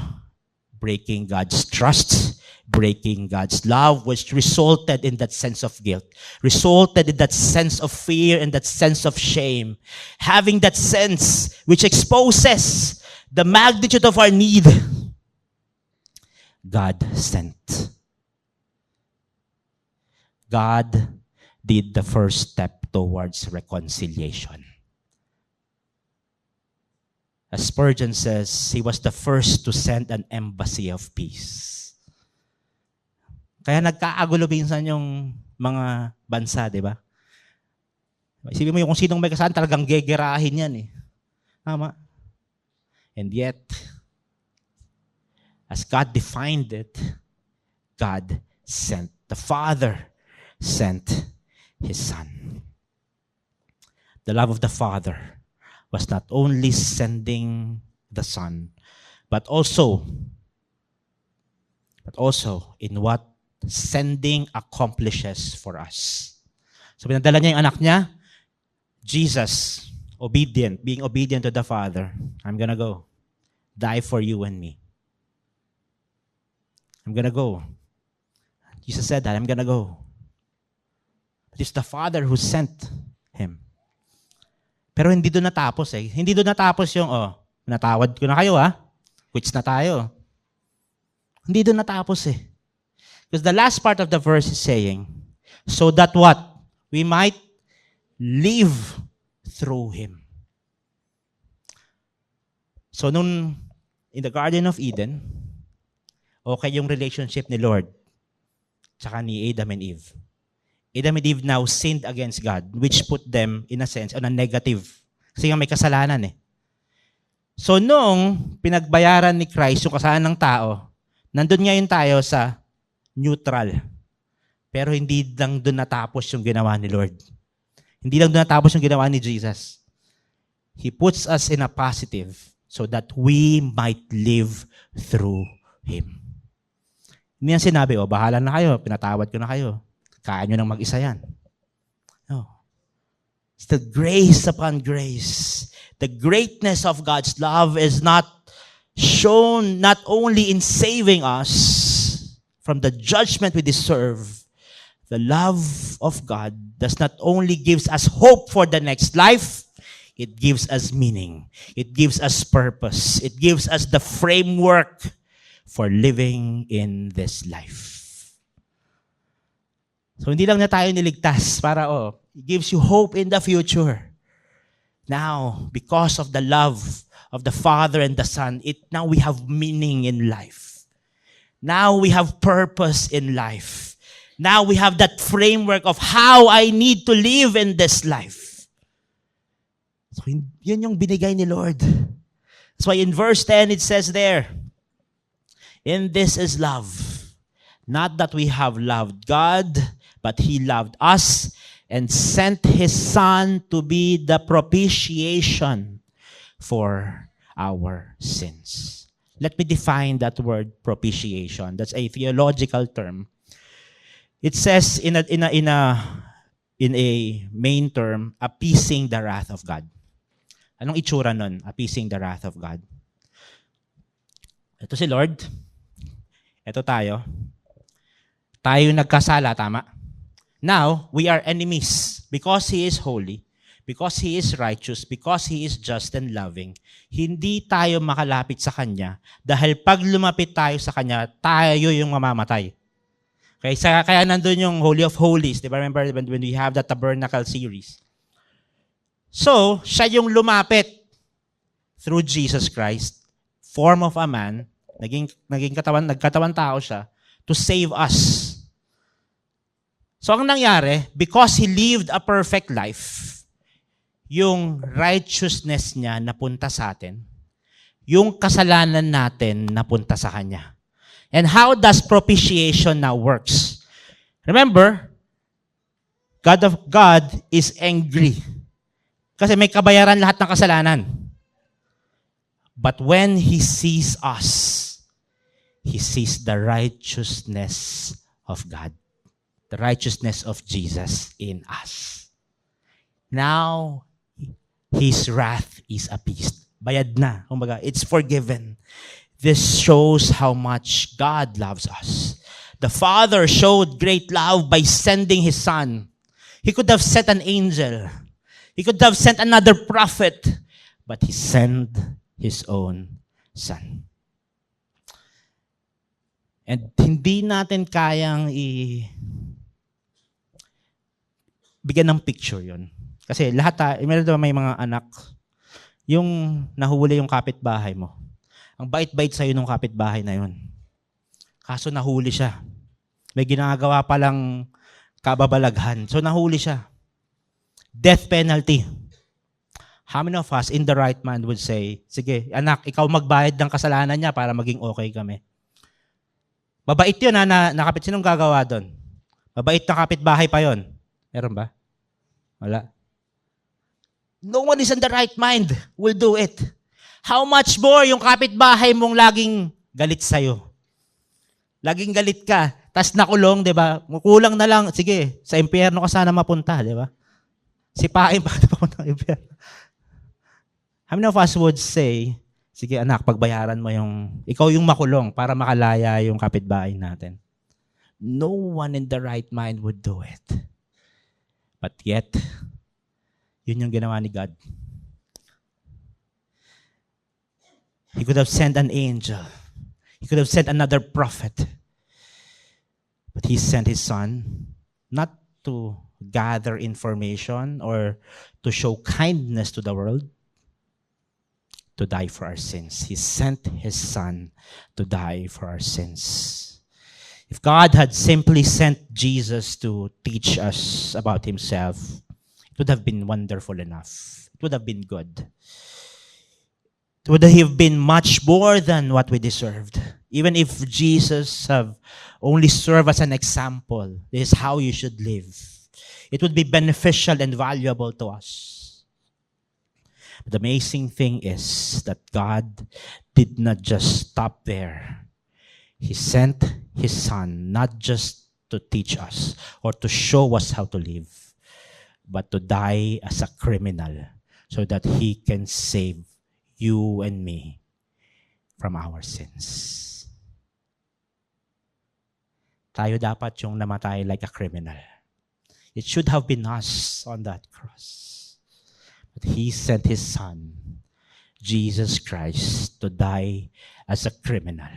breaking God's trust, breaking God's love, which resulted in that sense of guilt, resulted in that sense of fear and that sense of shame. Having that sense which exposes the magnitude of our need, God sent. God did the first step towards reconciliation. As Spurgeon says, he was the first to send an embassy of peace. Kaya nagkaagulo minsan yung mga bansa, di ba? Isipin mo yung kung sinong may kasalanan, talagang gegerahin yan eh. Tama? And yet, as God defined it, God sent. The Father sent His Son. The love of the Father was not only sending the Son, but also in what sending accomplishes for us. So pinadala niya yung anak niya, Jesus, being obedient to the Father. I'm gonna go, die for you and me. I'm gonna go. Jesus said that, I'm gonna go. But it's the Father who sent Him. Pero hindi doon natapos eh. Hindi doon natapos yung, natawad ko na kayo quits na tayo. Hindi doon natapos eh. Because the last part of the verse is saying, so that what? We might live through Him. So in the Garden of Eden, okay yung relationship ni Lord tsaka ni Adam and Eve. Adam and Eve now sinned against God, which put them, in a sense, on a negative. Kasi nga may kasalanan eh. So nung pinagbayaran ni Christ yung kasalanan ng tao, nandun ngayon tayo sa neutral. Pero hindi lang doon natapos yung ginawa ni Lord. Hindi lang doon natapos yung ginawa ni Jesus. He puts us in a positive so that we might live through Him. Hindi yan sinabi, bahala na kayo, pinatawad ko na kayo. Kaya nyo nang mag-isa yan. No. It's the grace upon grace. The greatness of God's love is not shown not only in saving us from the judgment we deserve. The love of God does not only gives us hope for the next life, it gives us meaning. It gives us purpose. It gives us the framework for living in this life. So hindi lang na tayo niligtas para it gives you hope in the future. Now, because of the love of the Father and the Son, now we have meaning in life. Now we have purpose in life. Now we have that framework of how I need to live in this life. So yun yung binigay ni Lord. That's why in verse 10 it says there, in this is love. Not that we have loved God, but He loved us and sent His Son to be the propitiation for our sins. Let me define that word propitiation. That's a theological term. It says in a main term, appeasing the wrath of God. Anong itsura nun? Appeasing the wrath of God. Ito si Lord. Ito tayo. Tayo nagkasala, tama? Now, we are enemies because He is holy, because He is righteous, because He is just and loving. Hindi tayo makalapit sa Kanya dahil pag lumapit tayo sa Kanya, tayo yung mamamatay. Okay, kaya nandun yung Holy of Holies. Di ba? Remember when we have the Tabernacle series? So, siya yung lumapit through Jesus Christ, form of a man, nagkatawan tao siya, to save us. So, ang nangyari, because He lived a perfect life, yung righteousness niya napunta sa atin, yung kasalanan natin napunta sa Kanya. And how does propitiation now works? Remember, God is angry. Kasi may kabayaran lahat ng kasalanan. But when He sees us, He sees the righteousness of God. The righteousness of Jesus in us. Now, His wrath is appeased. Bayad na. Kumbaga, it's forgiven. This shows how much God loves us. The Father showed great love by sending His Son. He could have sent an angel. He could have sent another prophet. But He sent His own Son. And hindi natin kayang bigyan ng picture yon. Kasi lahat, meron daw may mga anak, yung nahuli yung kapitbahay mo. Ang bait-bait sa'yo nung kapitbahay na yun. Kaso nahuli siya. May ginagawa palang kababalaghan. So nahuli siya. Death penalty. How many of us in the right mind would say, sige, anak, ikaw magbayad ng kasalanan niya para maging okay kami? Mabait yun ha, nakapit. Sinong gagawa doon? Mabait na kapitbahay pa yon. Meron ba? Wala. No one is in the right mind will do it. How much more yung kapitbahay mong laging galit sa'yo? Laging galit ka, tas nakulong, di ba? Kulang na lang, sige, sa impyerno ka sana mapunta, di ba? Sipain pa papunta ng impyerno. How many of us would say, sige anak, pagbayaran mo ikaw yung makulong para makalaya yung kapitbahay natin? No one in the right mind would do it. But yet, yun yung ginawa ni God. He could have sent an angel. He could have sent another prophet. But He sent His Son not to gather information or to show kindness to the world, to die for our sins. He sent His Son to die for our sins. If God had simply sent Jesus to teach us about Himself, it would have been wonderful enough. It would have been good. It would have been much more than what we deserved. Even if Jesus have only served as an example, this is how you should live. It would be beneficial and valuable to us. But the amazing thing is that God did not just stop there. He sent His Son not just to teach us or to show us how to live, but to die as a criminal so that He can save you and me from our sins. Tayo dapat yung namatay like a criminal. It should have been us on that cross. But He sent His Son, Jesus Christ, to die as a criminal,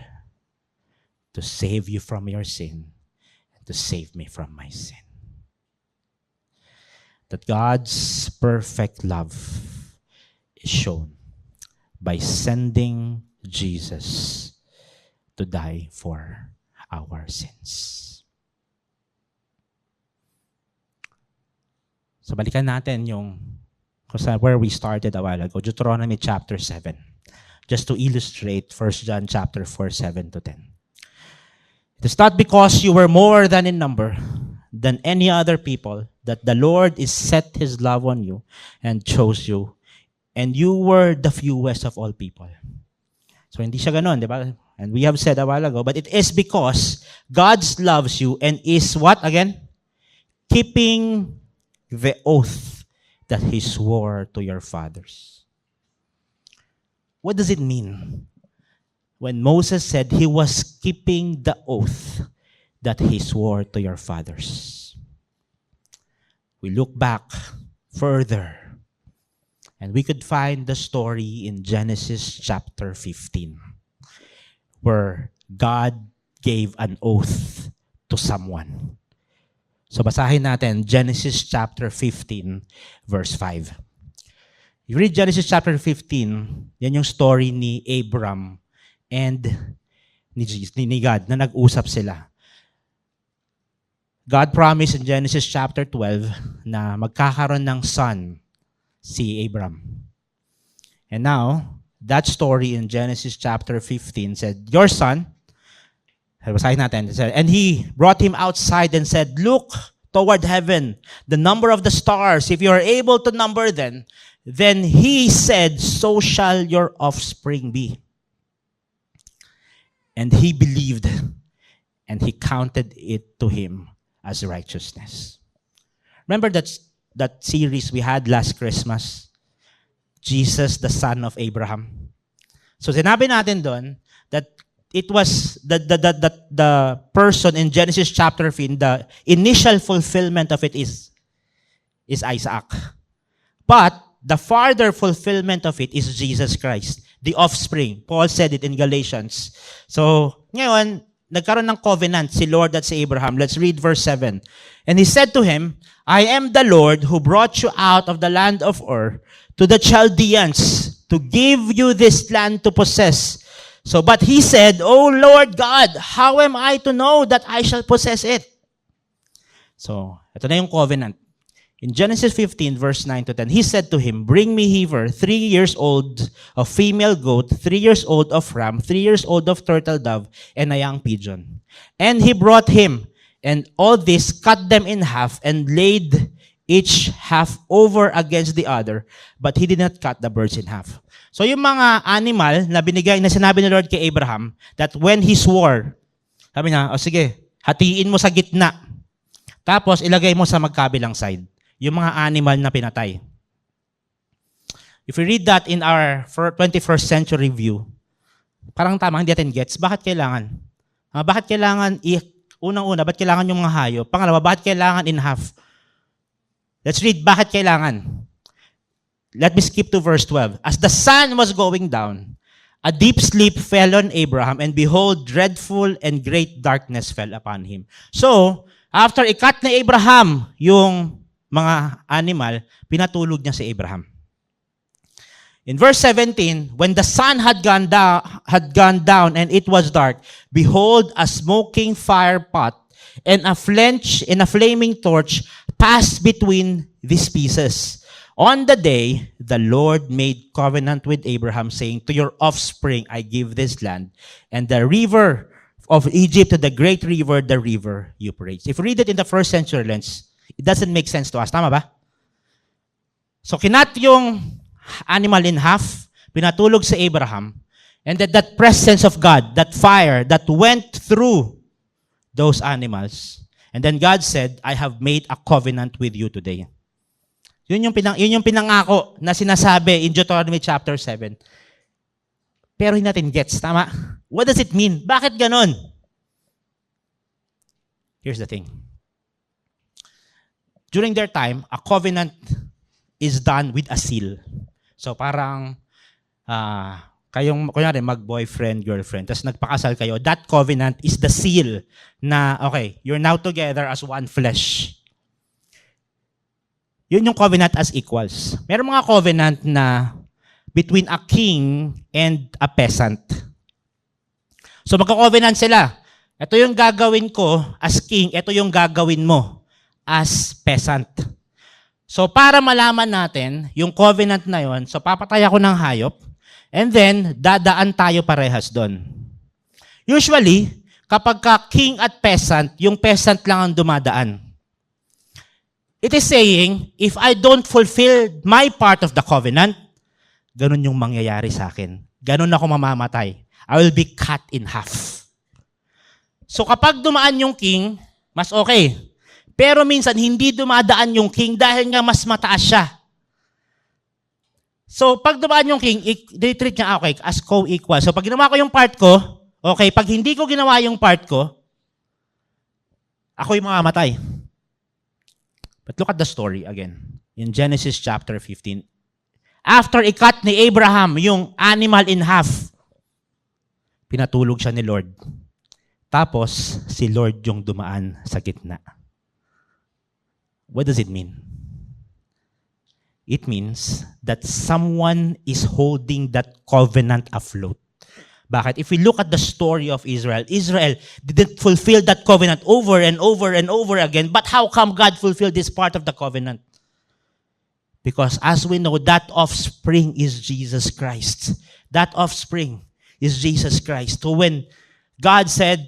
to save you from your sin, and to save me from my sin. That God's perfect love is shown by sending Jesus to die for our sins. So balikan natin where we started a while ago, Deuteronomy chapter 7, just to illustrate 1 John chapter 4, 7 to 10. It is not because you were more than in number than any other people that the Lord is set His love on you and chose you, and you were the fewest of all people. So hindi siya ganoon, di ba? And we have said a while ago, but it is because God loves you and is what again? Keeping the oath that He swore to your fathers. What does it mean? When Moses said he was keeping the oath that he swore to your fathers. We look back further and we could find the story in Genesis chapter 15 where God gave an oath to someone. So basahin natin Genesis chapter 15 verse 5. You read Genesis chapter 15, yan yung story ni Abram and ni God na nag-usap sila. God promised in Genesis chapter 12 na magkakaroon ng son si Abram. And now, that story in Genesis chapter 15 said, your son, basahin natin, said, and he brought him outside and said, look toward heaven, the number of the stars, if you are able to number them, then he said, so shall your offspring be. And he believed, and he counted it to him as righteousness. Remember that series we had last Christmas? Jesus, the son of Abraham. So sinabi natin doon that it was the person in Genesis chapter 15, the initial fulfillment of it is Isaac. But the farther fulfillment of it is Jesus Christ, the offspring. Paul said it in Galatians. So, ngayon, nagkaroon ng covenant si Lord at si Abraham. Let's read verse 7. And he said to him, I am the Lord who brought you out of the land of Ur to the Chaldeans to give you this land to possess. So, but he said, O Lord God, how am I to know that I shall possess it? So, ito na yung covenant. In Genesis 15, verse 9 to 10, he said to him, bring me hither 3 years old of female goat, 3 years old of ram, 3 years old of turtle dove, and a young pigeon. And he brought him, and all this cut them in half, and laid each half over against the other, but he did not cut the birds in half. So yung mga animal na binigay, na sinabi ni Lord kay Abraham, that when he swore, sabi niya, o sige, hatiin mo sa gitna, tapos ilagay mo sa magkabilang side. Yung mga animal na pinatay. If we read that in our 21st century view, parang tama, hindi natin gets. Bakit kailangan? Bakit kailangan, unang-una, bakit kailangan yung mga hayop? Pangalawa, bakit kailangan in half? Let's read, bakit kailangan? Let me skip to verse 12. As the sun was going down, a deep sleep fell on Abraham, and behold, dreadful and great darkness fell upon him. So, after ikat ni Abraham yung mga animal, pinatulog niya si Abraham. In verse 17, when the sun had gone down and it was dark, behold, a smoking fire pot and a flaming torch passed between these pieces. On the day, the Lord made covenant with Abraham, saying, to your offspring I give this land, and the river of Egypt to the great river, the river Euphrates. If you read it in the first century lens, it doesn't make sense to us. Tama ba? So, kinat yung animal in half, pinatulog sa Abraham, and that presence of God, that fire that went through those animals, and then God said, I have made a covenant with you today. Yun yung pinangako na sinasabi in Deuteronomy chapter 7. Pero hindi natin gets. Tama? What does it mean? Bakit ganon? Here's the thing. During their time, a covenant is done with a seal. So parang kayong, kunyari, mag-boyfriend, girlfriend, tapos nagpakasal kayo, that covenant is the seal na, okay, you're now together as one flesh. Yun yung covenant as equals. Meron mga covenant na between a king and a peasant. So magka-covenant sila. Ito yung gagawin ko as king, ito yung gagawin mo as peasant. So para malaman natin yung covenant na yon, so papatay ako ng hayop, and then dadaan tayo parehas doon. Usually, kapag ka king at peasant, yung peasant lang ang dumadaan. It is saying, if I don't fulfill my part of the covenant, ganun yung mangyayari sa akin. Ganun ako mamamatay. I will be cut in half. So kapag dumaan yung king, mas okay. Pero minsan, hindi dumadaan yung king dahil nga mas mataas siya. So pag dumaan yung king, i-treat niya, okay, as co-equal. So pag ginawa ko yung part ko, okay, pag hindi ko ginawa yung part ko, ako yung mamamatay. But look at the story again. In Genesis chapter 15. After i-cut ni Abraham yung animal in half, pinatulog siya ni Lord. Tapos, si Lord yung dumaan sa gitna. What does it mean? It means that someone is holding that covenant afloat. Bakit? If we look at the story of Israel, Israel didn't fulfill that covenant over and over and over again. But how come God fulfilled this part of the covenant? Because as we know, that offspring is Jesus Christ. That offspring is Jesus Christ. So when God said,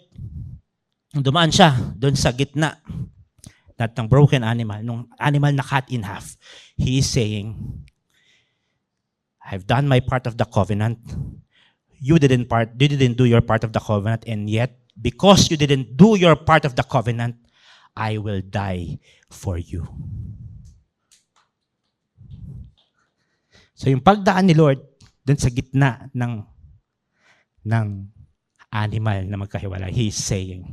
dumaan siya doon sa gitna ng broken animal, nung animal na cut in half, He is saying, I've done my part of the covenant. You didn't do your part of the covenant, and yet, because you didn't do your part of the covenant, I will die for you. So yung pagdaan ni Lord dun sa gitna ng animal na magkahiwalay, He is saying,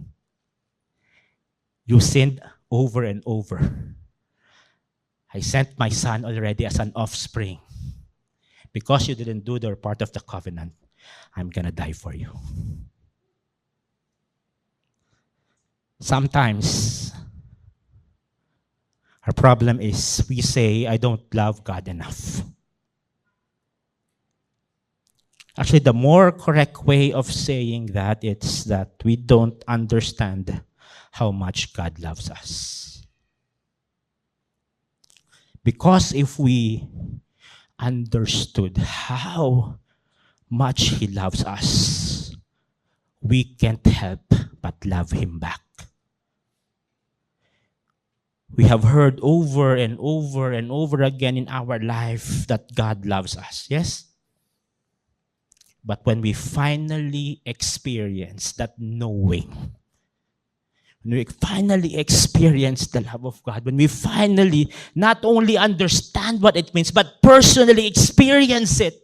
you sinned over and over. I sent my son already as an offspring. Because you didn't do your part of the covenant, I'm gonna die for you. Sometimes, our problem is we say, I don't love God enough. Actually, the more correct way of saying that is that we don't understand how much God loves us. Because if we understood how much He loves us, we can't help but love Him back. We have heard over and over and over again in our life that God loves us, yes? But when we finally experience that knowing, when we finally experience the love of God, when we finally not only understand what it means, but personally experience it,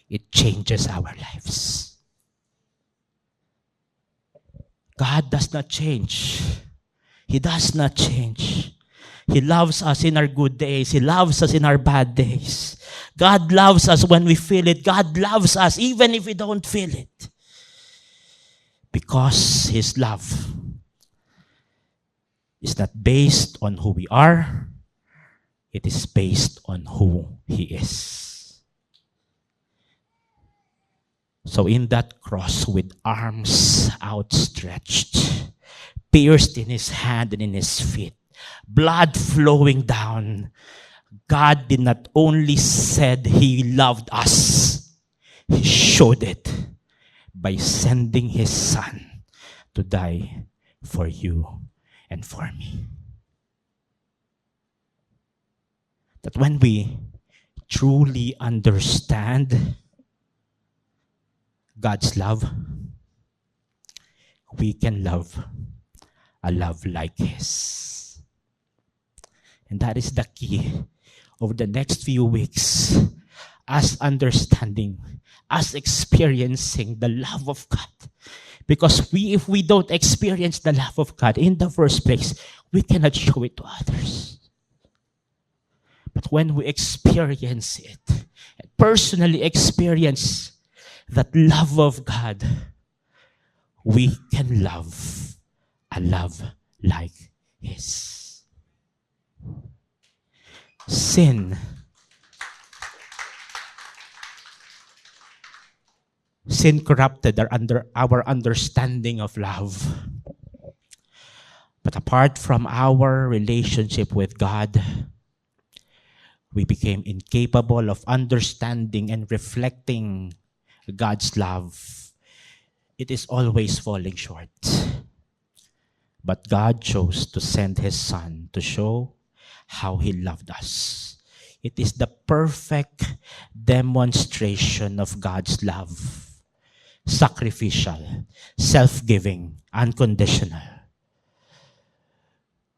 it changes our lives. God does not change. He does not change. He loves us in our good days. He loves us in our bad days. God loves us when we feel it. God loves us even if we don't feel it. Because His love is not based on who we are. It is based on who He is. So in that cross with arms outstretched, pierced in His hand and in His feet, blood flowing down, God did not only said He loved us, He showed it by sending His Son to die for you and for me. That when we truly understand God's love, we can love a love like His. And that is the key over the next few weeks, us understanding, us experiencing the love of God. Because if we don't experience the love of God in the first place, we cannot show it to others. But when we experience it, and personally experience that love of God, we can love a love like His. Sin corrupted our understanding of love. But apart from our relationship with God, we became incapable of understanding and reflecting God's love. It is always falling short. But God chose to send His Son to show how He loved us. It is the perfect demonstration of God's love sacrificial, self-giving, unconditional.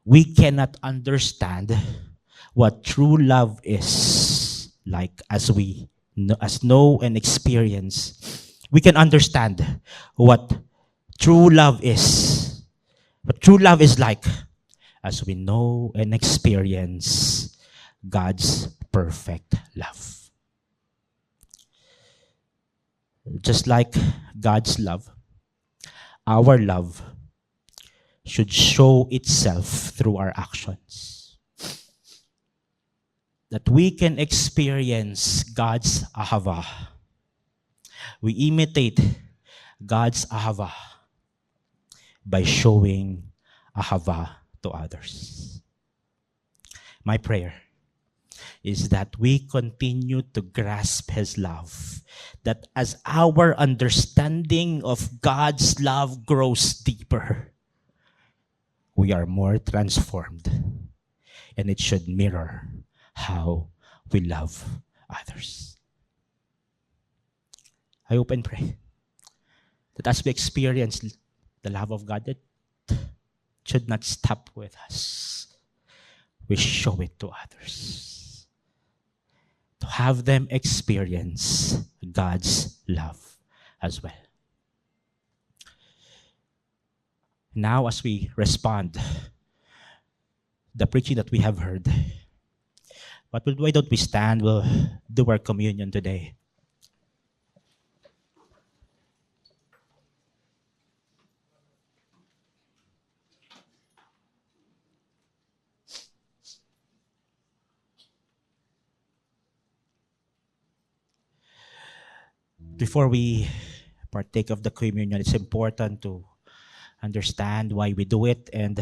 We cannot understand what true love is like as we know and experience. We can understand what true love is. What true love is like as we know and experience God's perfect love. Just like God's love, our love should show itself through our actions. That we can experience God's ahava. We imitate God's ahava by showing ahava to others. My prayer is that we continue to grasp His love. That as our understanding of God's love grows deeper, we are more transformed. And it should mirror how we love others. I hope and pray that as we experience the love of God, it should not stop with us. We show it to others. To have them experience God's love as well. Now, as we respond, the preaching that we have heard, but why don't we stand? We'll do our communion today. Before we partake of the communion, it's important to understand why we do it, and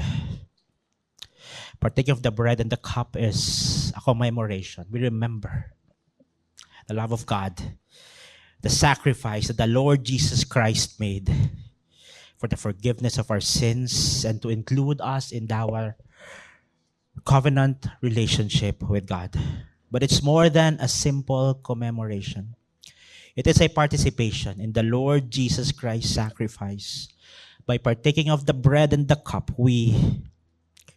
partaking of the bread and the cup is a commemoration. We remember the love of God, the sacrifice that the Lord Jesus Christ made for the forgiveness of our sins and to include us in our covenant relationship with God. But it's more than a simple commemoration. It is a participation in the Lord Jesus Christ's sacrifice. By partaking of the bread and the cup, we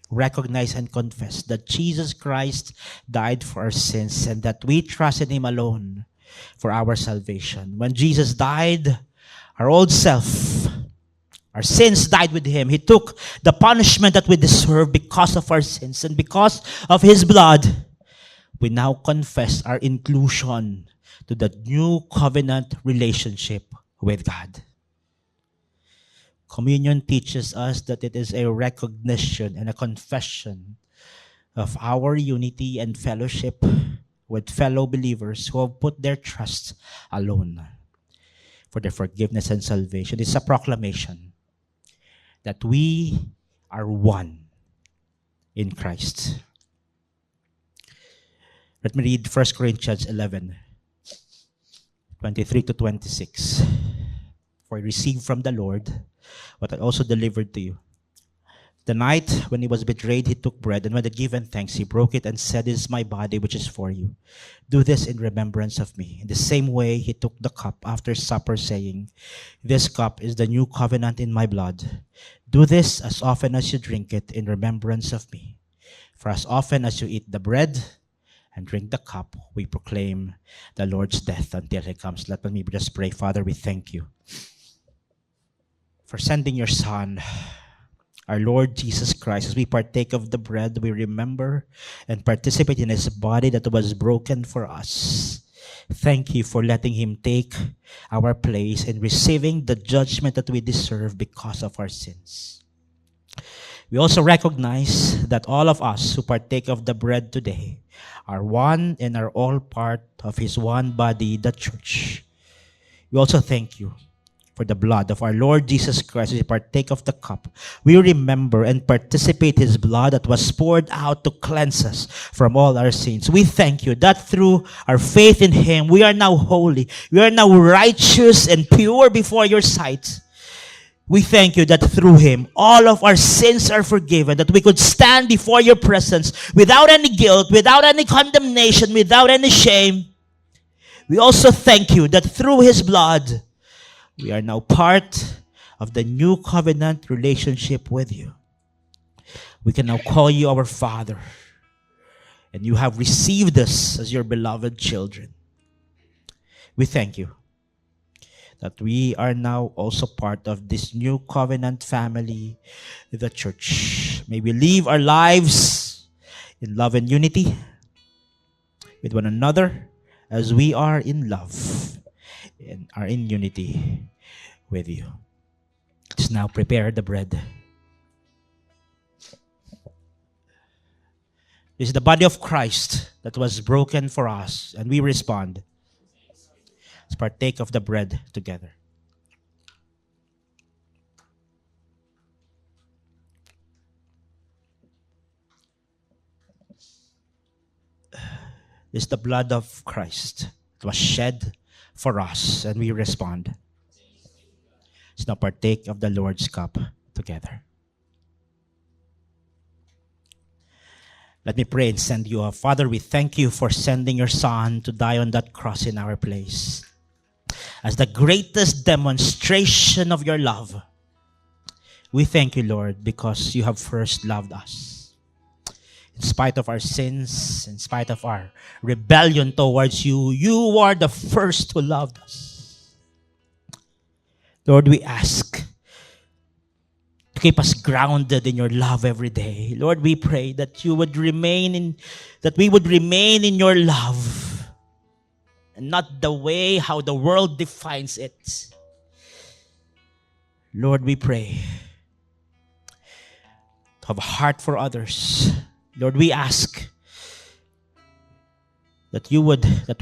recognize and confess that Jesus Christ died for our sins and that we trust in Him alone for our salvation. When Jesus died, our old self, our sins died with Him. He took the punishment that we deserve because of our sins, and because of His blood, we now confess our inclusion to the new covenant relationship with God. Communion teaches us that it is a recognition and a confession of our unity and fellowship with fellow believers who have put their trust alone for their forgiveness and salvation. It's a proclamation that we are one in Christ. Let me read 1 Corinthians 11, 23 to 26. For I received from the Lord what I also delivered to you. The night when He was betrayed, He took bread, and when He had given thanks, He broke it and said, "This is my body, which is for you. Do this in remembrance of me." In the same way, He took the cup after supper, saying, "This cup is the new covenant in my blood. Do this as often as you drink it in remembrance of me. For as often as you eat the bread and drink the cup, we proclaim the Lord's death until He comes." Let me just pray. Father, we thank you for sending your Son, our Lord Jesus Christ. As we partake of the bread, we remember and participate in His body that was broken for us. Thank you for letting Him take our place and receiving the judgment that we deserve because of our sins. We also recognize that all of us who partake of the bread today are one and are all part of His one body, the church. We also thank you for the blood of our Lord Jesus Christ. As we partake of the cup, we remember and participate His blood that was poured out to cleanse us from all our sins. We thank you that through our faith in Him, we are now holy. We are now righteous and pure before your sight. We thank you that through Him, all of our sins are forgiven, that we could stand before your presence without any guilt, without any condemnation, without any shame. We also thank you that through His blood, We are now part of the new covenant relationship with you. We can now call you our Father, and you have received us as your beloved children. We thank you that we are now also part of this new covenant family, the church. May we live our lives in love and unity with one another as we are in love and are in unity with you. Let's now prepare the bread. This is the body of Christ that was broken for us, and we respond. Let's partake of the bread together. This is the blood of Christ. It was shed for us, and we respond. Let's now partake of the Lord's cup together. Let me pray and send you off. Father, we thank you for sending your Son to die on that cross in our place. As the greatest demonstration of your love, we thank you, Lord, because you have first loved us. In spite of our sins, in spite of our rebellion towards you, you are the first who loved us. Lord, we ask to keep us grounded in your love every day. Lord, we pray that we would remain in your love, and not the way how the world defines it. Lord, we pray to have a heart for others. Lord, we ask that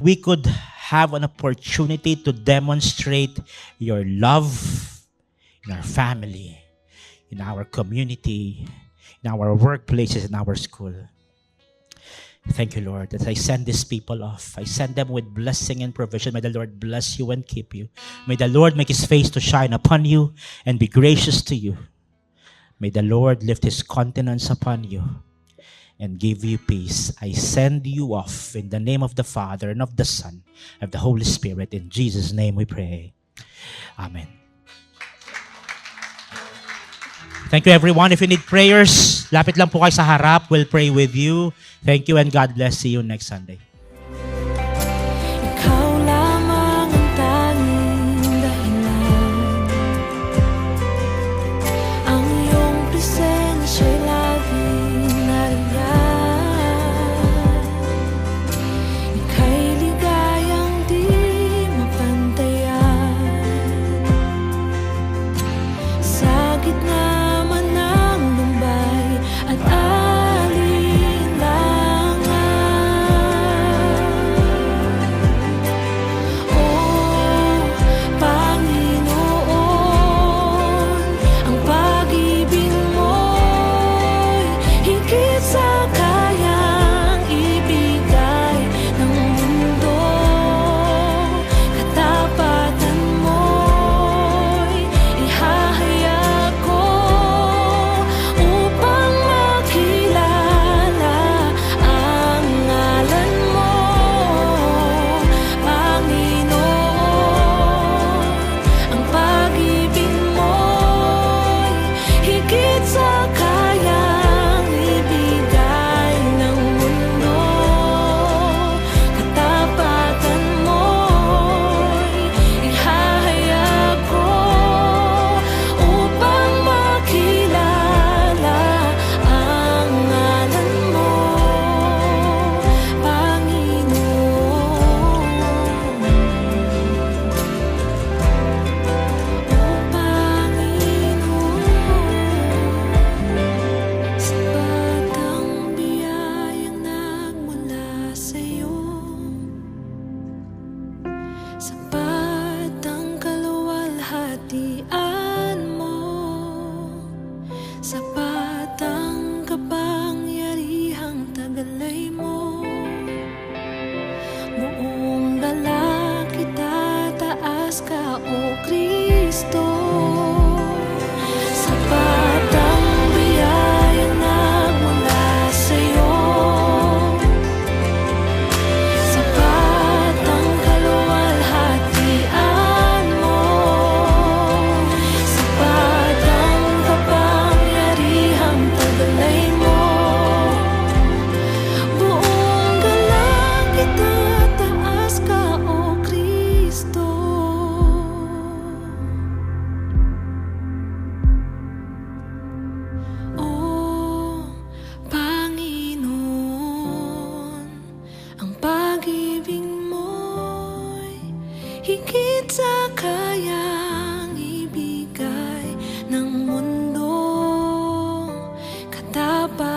we could have an opportunity to demonstrate your love in our family, in our community, in our workplaces, in our school. Thank you, Lord, that I send these people off. I send them with blessing and provision. May the Lord bless you and keep you. May the Lord make his face to shine upon you and be gracious to you. May the Lord lift his countenance upon you and give you peace. I send you off in the name of the Father and of the Son and of the Holy Spirit. In Jesus' name we pray. Amen. Thank you, everyone. If you need prayers, lapit lang po kayo sa harap. We'll pray with you. Thank you and God bless. See you next Sunday. Ikaw lamang ang tanging dahilan. Ang iyong presensya'y laging nariyan. Ika'y ligayang di mapantayan. Sa gitna at alinlangan,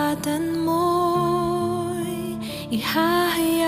ingatan mo'y ihahayag